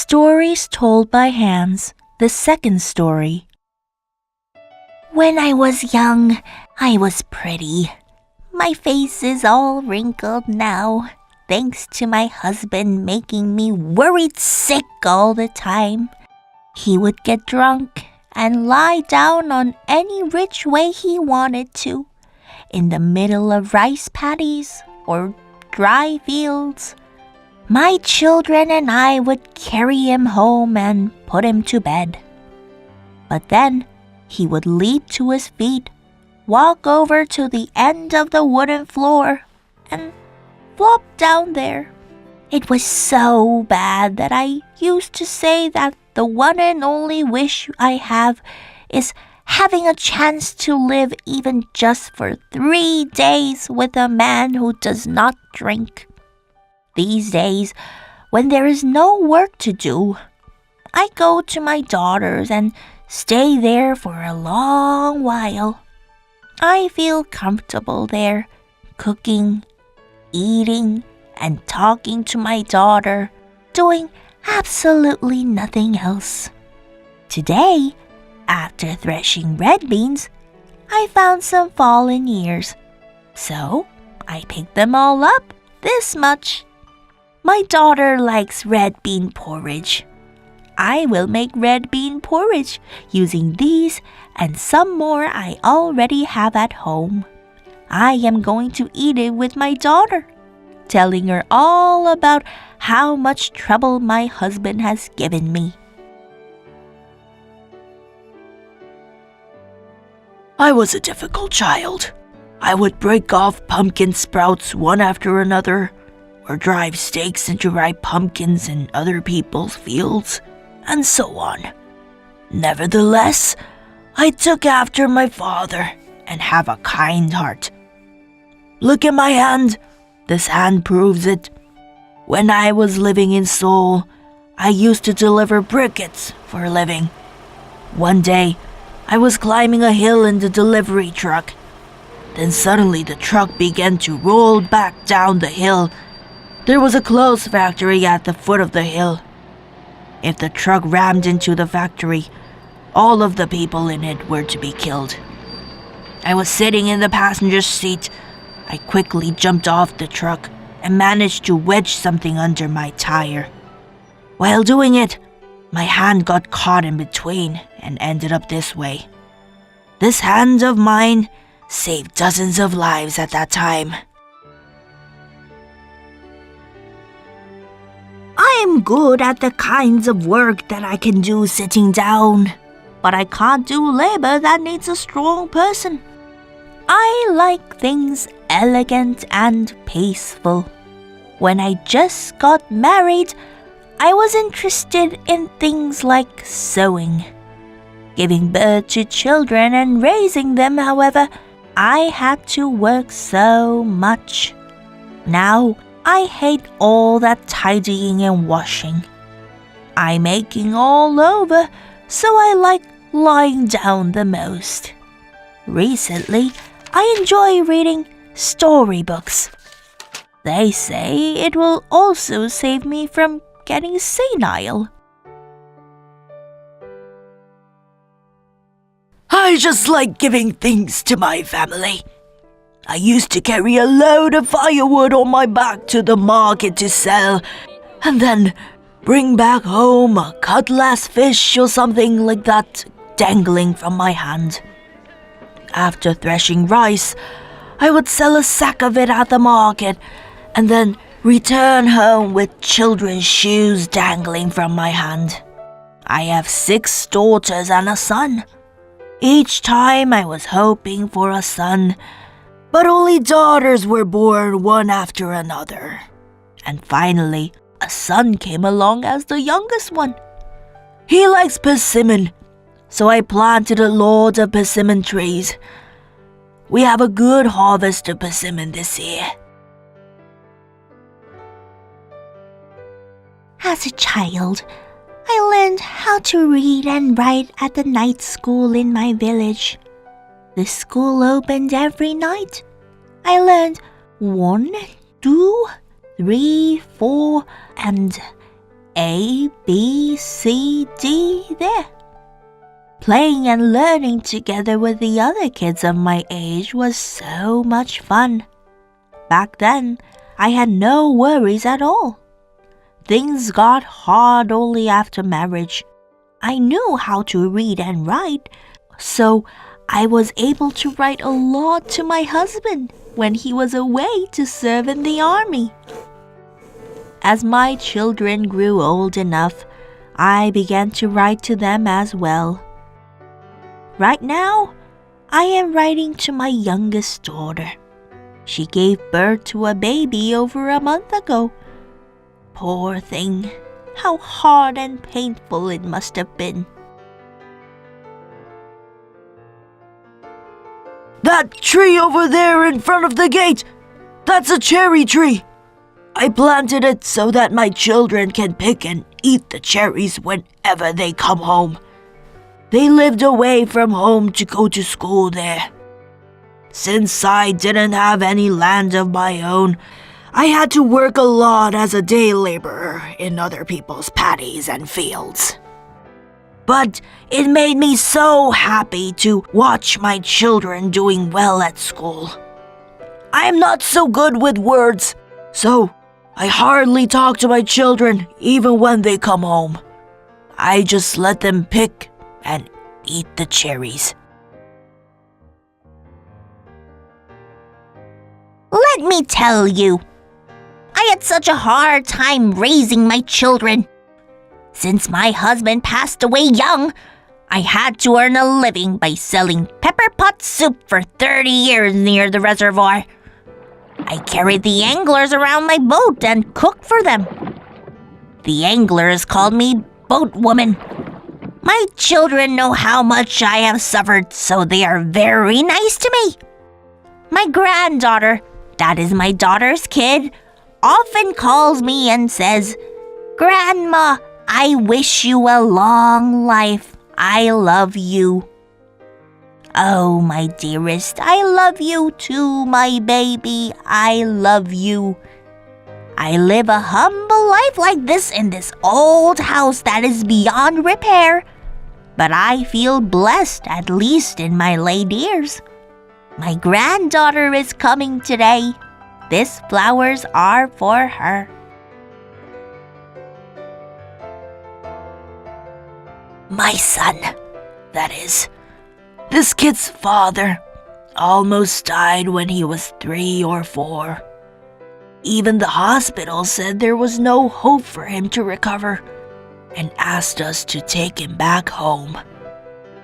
Stories Told by Hans, the second story. When I was young, I was pretty. My face is all wrinkled now, thanks to my husband making me worried sick all the time. He would get drunk and lie down on any which way he wanted to, in the middle of rice paddies or dry fields. My children and I would carry him home and put him to bed. But then he would leap to his feet, walk over to the end of the wooden floor, and flop down there. It was so bad that I used to say that the one and only wish I have is having a chance to live even just for 3 days with a man who does not drink. These days, when there is no work to do, I go to my daughter's and stay there for a long while. I feel comfortable there, cooking, eating, and talking to my daughter, doing absolutely nothing else. Today, after threshing red beans, I found some fallen ears. So, I picked them all up, this much. My daughter likes red bean porridge. I will make red bean porridge using these and some more I already have at home. I am going to eat it with my daughter, telling her all about how much trouble my husband has given me. I was a difficult child. I would break off pumpkin sprouts one after another, or drive stakes into ripe pumpkins in other people's fields, and so on. Nevertheless, I took after my father and have a kind heart. Look at my hand. This hand proves it. When I was living in Seoul, I used to deliver briquettes for a living. One day, I was climbing a hill in the delivery truck. Then suddenly the truck began to roll back down the hill. There was a clothes factory at the foot of the hill. If the truck rammed into the factory, all of the people in it were to be killed. I was sitting in the passenger seat. I quickly jumped off the truck and managed to wedge something under my tire. While doing it, my hand got caught in between and ended up this way. This hand of mine saved dozens of lives at that time. I am good at the kinds of work that I can do sitting down, but I can't do labor that needs a strong person. I like things elegant and peaceful. When I just got married, I was interested in things like sewing. Giving birth to children and raising them, however, I had to work so much. Now, I hate all that tidying and washing. I'm aching all over, so I like lying down the most. Recently, I enjoy reading storybooks. They say it will also save me from getting senile. I just like giving things to my family. I used to carry a load of firewood on my back to the market to sell, and then bring back home a cutlass fish or something like that dangling from my hand. After threshing rice, I would sell a sack of it at the market, and then return home with children's shoes dangling from my hand. I have 6 daughters and a son. Each time I was hoping for a son, but only daughters were born one after another. And finally, a son came along as the youngest one. He likes persimmon, so I planted a lot of persimmon trees. We have a good harvest of persimmon this year. As a child, I learned how to read and write at the night school in my village. The school opened every night. I learned 1, 2, 3, 4, and A, B, C, D there. Playing and learning together with the other kids of my age was so much fun. Back then, I had no worries at all. Things got hard only after marriage. I knew how to read and write, so I was able to write a lot to my husband when he was away to serve in the army. As my children grew old enough, I began to write to them as well. Right now, I am writing to my youngest daughter. She gave birth to a baby over a month ago. Poor thing, how hard and painful it must have been. That tree over there in front of the gate, that's a cherry tree. I planted it so that my children can pick and eat the cherries whenever they come home. They lived away from home to go to school there. Since I didn't have any land of my own, I had to work a lot as a day laborer in other people's paddies and fields. But it made me so happy to watch my children doing well at school. I am not so good with words, so I hardly talk to my children even when they come home. I just let them pick and eat the cherries. Let me tell you, I had such a hard time raising my children. Since my husband passed away young, I had to earn a living by selling pepper pot soup for 30 years near the reservoir. I carried the anglers around my boat and cooked for them. The anglers called me Boat Woman. My children know how much I have suffered, so they are very nice to me. My granddaughter, that is my daughter's kid, often calls me and says, "Grandma, I wish you a long life. I love you." Oh, my dearest, I love you too, my baby. I love you. I live a humble life like this in this old house that is beyond repair. But I feel blessed, at least in my late years. My granddaughter is coming today. These flowers are for her. My son, that is, this kid's father, almost died when he was 3 or 4. Even the hospital said there was no hope for him to recover and asked us to take him back home.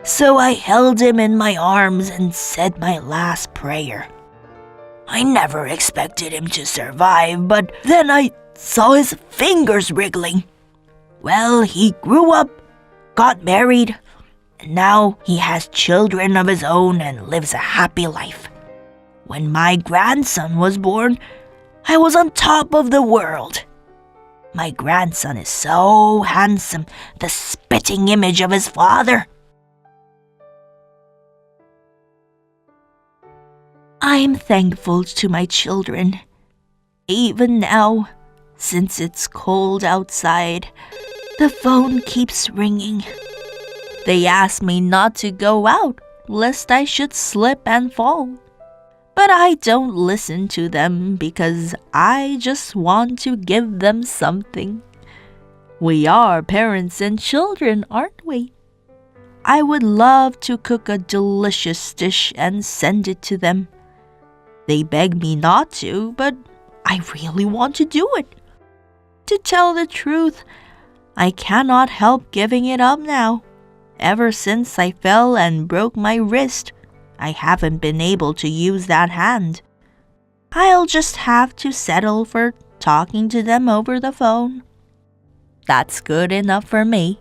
So I held him in my arms and said my last prayer. I never expected him to survive, but then I saw his fingers wriggling. Well, he grew up, got married, and now he has children of his own and lives a happy life. When my grandson was born, I was on top of the world. My grandson is so handsome, the spitting image of his father. I'm thankful to my children. Even now, since it's cold outside, the phone keeps ringing. They ask me not to go out, lest I should slip and fall. But I don't listen to them because I just want to give them something. We are parents and children, aren't we? I would love to cook a delicious dish and send it to them. They beg me not to, but I really want to do it. To tell the truth, I cannot help giving it up now. Ever since I fell and broke my wrist, I haven't been able to use that hand. I'll just have to settle for talking to them over the phone. That's good enough for me.